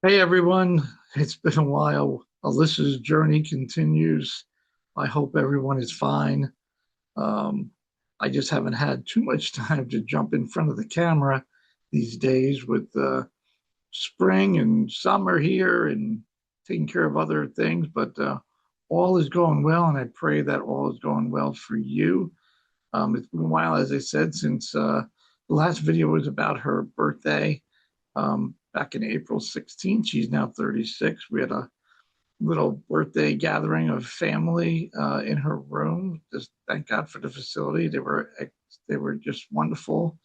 Hey everyone, it's been a while. Alyssa's journey continues. I hope everyone is fine. Um, I just haven't had too much time to jump in front of the camera these days with spring and summer here and taking care of other things, but all is going well, and I pray that all is going well for you. It's been a while, as I said, since the last video was about her birthday back in April 16th. She's now 36. We had a little birthday gathering of family in her room. Just thank God for the facility. They were just wonderful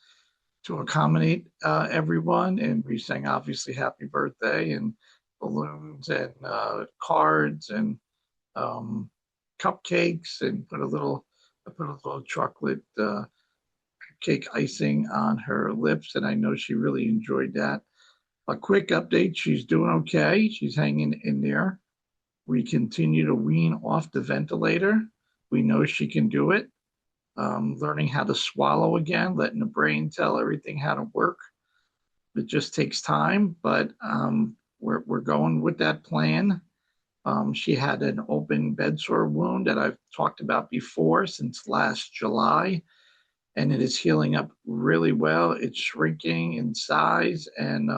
to accommodate everyone, and we sang obviously "Happy Birthday" and balloons and cards and um, cupcakes, and I put a little chocolate cake icing on her lips, and I know she really enjoyed that. A quick update, she's doing okay. She's hanging in there. We continue to wean off the ventilator. We know she can do it. Learning how to swallow again, letting the brain tell everything how to work. It just takes time, but we're going with that plan. She had an open bed sore wound that I've talked about before since last July, and it is healing up really well. It's shrinking in size, and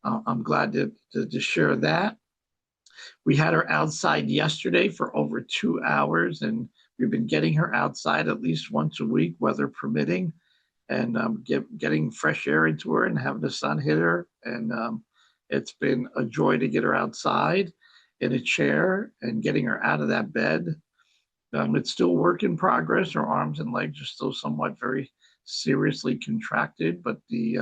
I'm glad to share that. We had her outside yesterday for over 2 hours, and we've been getting her outside at least once a week, weather permitting, and getting fresh air into her and having the sun hit her. And it's been a joy to get her outside in a chair and getting her out of that bed. It's still work in progress. Her arms and legs are still somewhat very seriously contracted, but the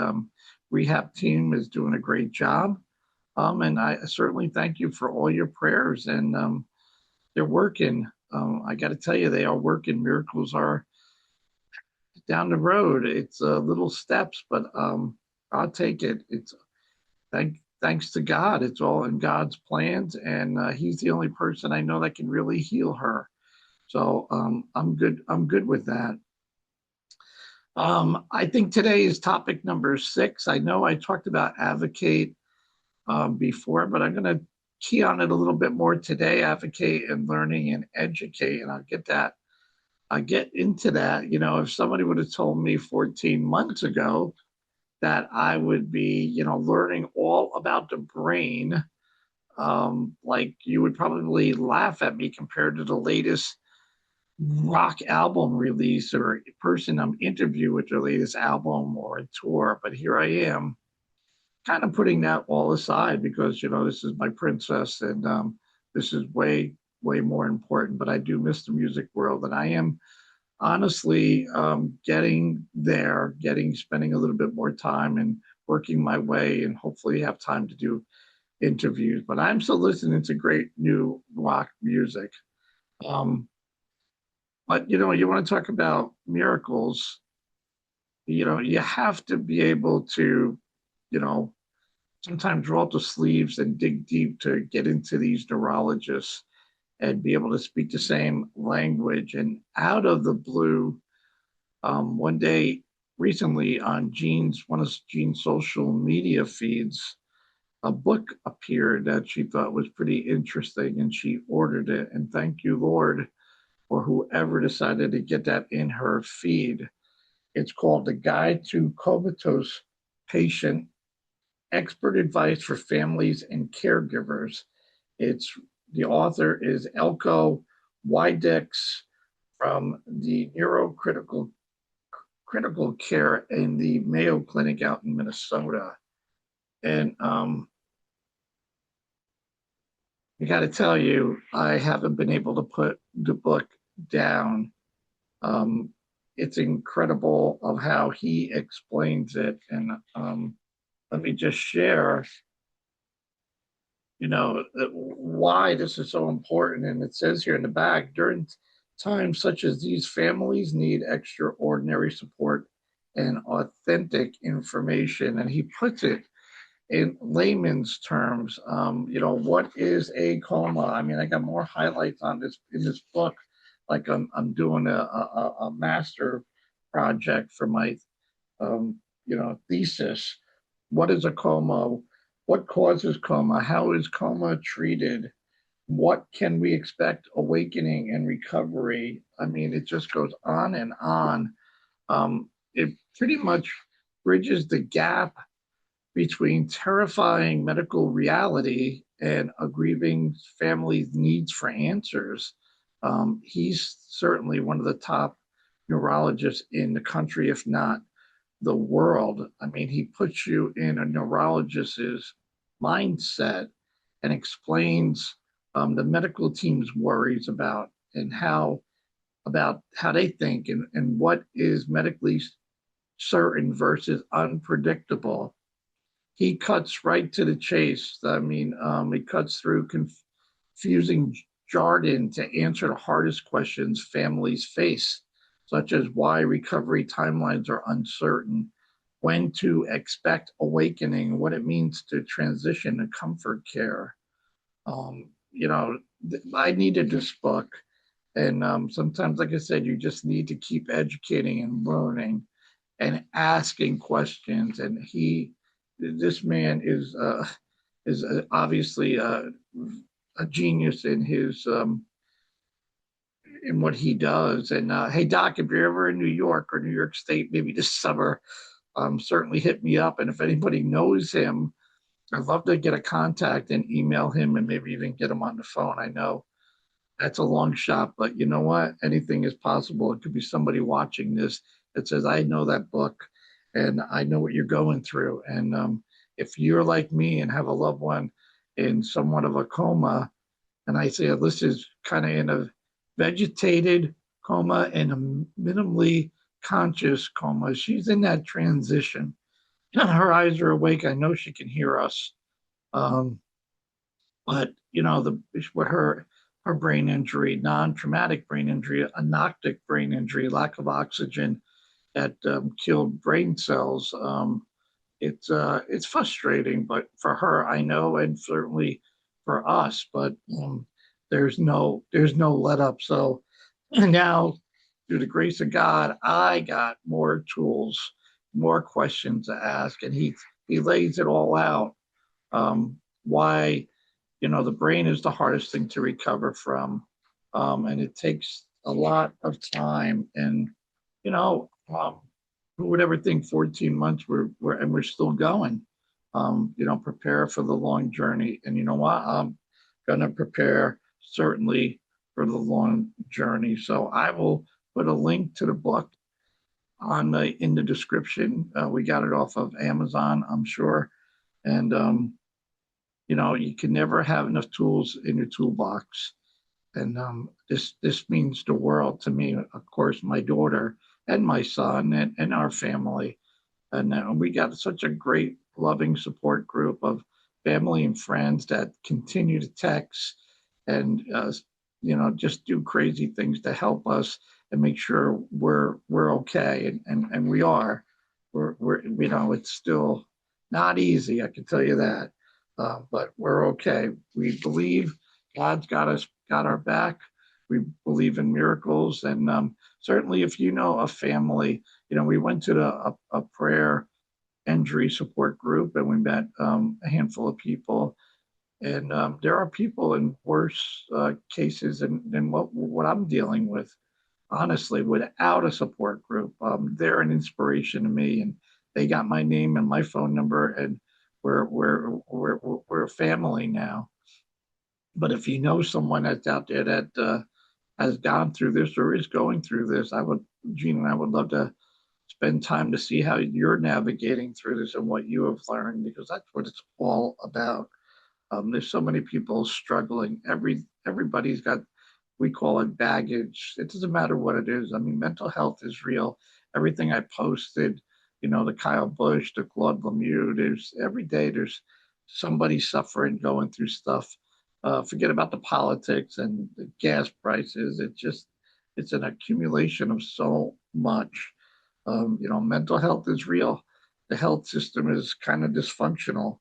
rehab team is doing a great job. And I certainly thank you for all your prayers. And they're working. I got to tell you, they are working. Miracles are down the road. It's little steps, but I'll take it. It's thanks to God. It's all in God's plans, and He's the only person I know that can really heal her. So I'm good. I'm good with that. I think today is topic number 6. I know I talked about advocate before, but I'm going to key on it a little bit more today. Advocate and learning and educate, and I'll get into that. If somebody would have told me 14 months ago that I would be, learning all about the brain, like you would probably laugh at me compared to the latest rock album release or person I'm interviewed with their latest album or a tour. But here I am, kind of putting that all aside because this is my princess, and this is way more important. But I do miss the music world, and I am honestly getting there, spending a little bit more time and working my way, and hopefully have time to do interviews. But I'm still listening to great new rock music. Um, but you want to talk about miracles. You have to be able to, you know, sometimes roll up the sleeves and dig deep to get into these neurologists and be able to speak the same language. And out of the blue, one day recently on one of Jean's social media feeds, a book appeared that she thought was pretty interesting, and she ordered it. And thank you, Lord, for whoever decided to get that in her feed. It's called The Guide to Comatose Patient Expert Advice for Families and Caregivers. It's The author is Eelco Wijdicks from the Critical Care in the Mayo Clinic out in Minnesota. And I got to tell you, I haven't been able to put the book down. Um, it's incredible of how he explains it. And let me just share, why this is so important. And it says here in the back, during times such as these, families need extraordinary support and authentic information. And he puts it in layman's terms. What is a coma? I mean, I got more highlights on this in this book. Like I'm doing a master project for my thesis. What is a coma? What causes coma? How is coma treated? What can we expect awakening and recovery? I mean, it just goes on and on. It pretty much bridges the gap between terrifying medical reality and a grieving family's needs for answers. He's certainly one of the top neurologists in the country, if not the world. I mean, he puts you in a neurologist's mindset and explains the medical team's worries about how they think and what is medically certain versus unpredictable. He cuts right to the chase. I mean, he cuts through confusing jargon to answer the hardest questions families face, such as why recovery timelines are uncertain, when to expect awakening, what it means to transition to comfort care. I needed this book. And sometimes, like I said, you just need to keep educating and learning and asking questions. And this man is obviously a genius in his in what he does. And hey, Doc, if you're ever in New York or New York State, maybe this summer, certainly hit me up. And if anybody knows him, I'd love to get a contact and email him and maybe even get him on the phone. I know that's a long shot, but you know what? Anything is possible. It could be somebody watching this that says, I know that book and I know what you're going through. And if you're like me and have a loved one in somewhat of a coma, and I say Alyssa's kind of in a vegetated coma and a minimally conscious coma, she's in that transition. Her eyes are awake. I know she can hear us. Um, but what her brain injury, non-traumatic brain injury, anoctic brain injury, lack of oxygen that killed brain cells. It's frustrating, but for her, I know, and certainly for us. But there's no let up. So now, through the grace of God, I got more tools, more questions to ask, and he lays it all out. Why the brain is the hardest thing to recover from, and it takes a lot of time. And who would ever think 14 months we're still going? Prepare for the long journey. And you know what? I'm gonna prepare certainly for the long journey. So I will put a link to the book in the description. We got it off of Amazon, I'm sure, and you can never have enough tools in your toolbox. And this means the world to me. Of course, my daughter and my son and our family. And we got such a great, loving support group of family and friends that continue to text and just do crazy things to help us and make sure we're okay. And we are. We're it's still not easy. I can tell you that. But we're okay. We believe God's got our back. We believe in miracles, and certainly, if you know a family, we went to a prayer injury support group, and we met a handful of people, and there are people in worse cases than what I'm dealing with. Honestly, without a support group, they're an inspiration to me, and they got my name and my phone number, and we're a family now. But if you know someone that's out there that has gone through this or is going through this, Gene and I would love to spend time to see how you're navigating through this and what you have learned, because that's what it's all about. There's so many people struggling. Everybody's got, we call it baggage. It doesn't matter what it is. I mean, mental health is real. Everything I posted, the Kyle Busch, the Claude Lemieux, every day there's somebody suffering, going through stuff. Forget about the politics and the gas prices. It's an accumulation of so much. Mental health is real. The health system is kind of dysfunctional.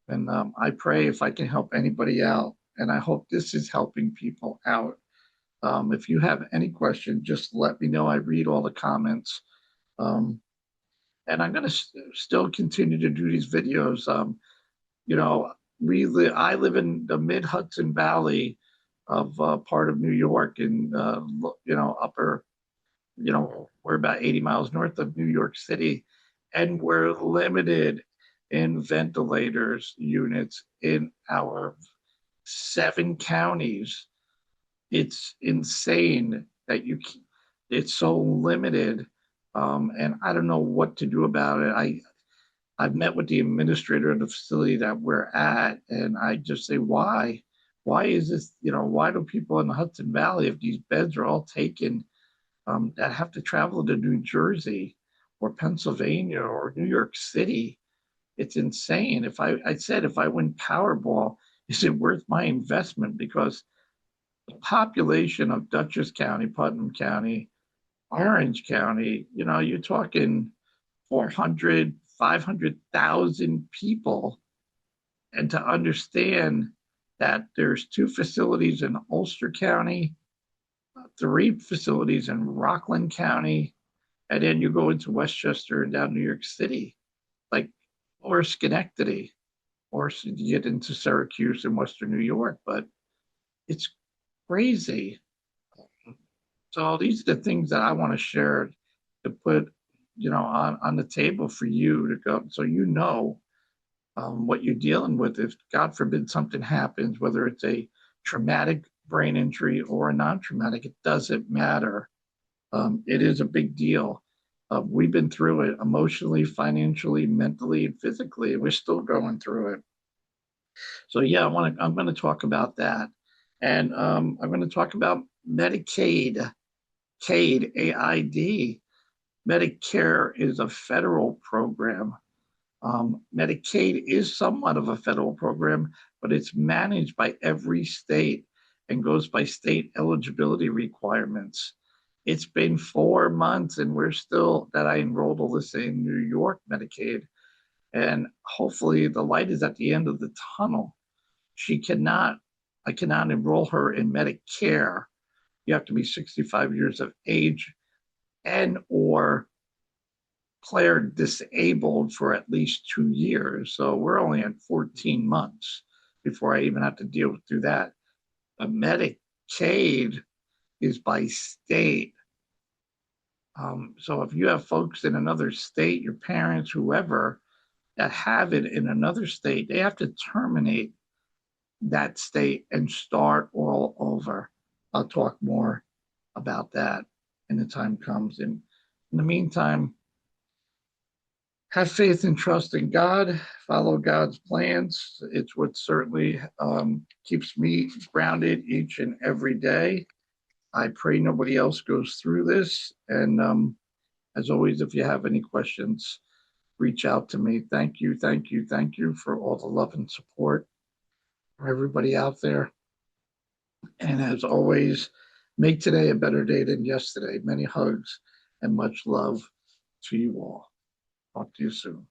And I pray if I can help anybody out, and I hope this is helping people out. If you have any question, just let me know. I read all the comments. And I'm going to still continue to do these videos. you know, I live in the Mid Hudson Valley of part of New York, and upper, we're about 80 miles north of New York City, and we're limited in ventilators units in our 7 counties. It's insane that it's so limited, and I don't know what to do about it. I've met with the administrator of the facility that we're at, and I just say, why? Why is this? Why do people in the Hudson Valley, if these beds are all taken, that have to travel to New Jersey or Pennsylvania or New York City? It's insane. I said, if I win Powerball, is it worth my investment? Because the population of Dutchess County, Putnam County, Orange County, you're talking 400, 500,000 people. And to understand that there's 2 facilities in Ulster County, 3 facilities in Rockland County, and then you go into Westchester and down New York City, like, or Schenectady, or you get into Syracuse in Western New York, but it's crazy. So these are the things that I want to share to put, on the table for you to go, so what you're dealing with. If God forbid something happens, whether it's a traumatic brain injury or a non-traumatic, it doesn't matter. It is a big deal. We've been through it emotionally, financially, mentally, and physically. We're still going through it. So yeah, I'm going to talk about that, and I'm going to talk about Medicaid, CAID, AID. Medicare is a federal program. Medicaid is somewhat of a federal program, but it's managed by every state and goes by state eligibility requirements. It's been 4 months, and we're still that I enrolled Alyssa in New York Medicaid, and hopefully the light is at the end of the tunnel. I cannot enroll her in Medicare. You have to be 65 years of age and or declared disabled for at least 2 years. So we're only at 14 months before I even have to deal through that. But Medicaid is by state. So if you have folks in another state, your parents, whoever, that have it in another state, they have to terminate that state and start all over. I'll talk more about that when the time comes. And in the meantime, have faith and trust in God, follow God's plans. It's what certainly keeps me grounded each and every day. I pray nobody else goes through this. And as always, if you have any questions, reach out to me. Thank you, thank you, thank you for all the love and support for everybody out there. And as always, make today a better day than yesterday. Many hugs and much love to you all. Talk to you soon.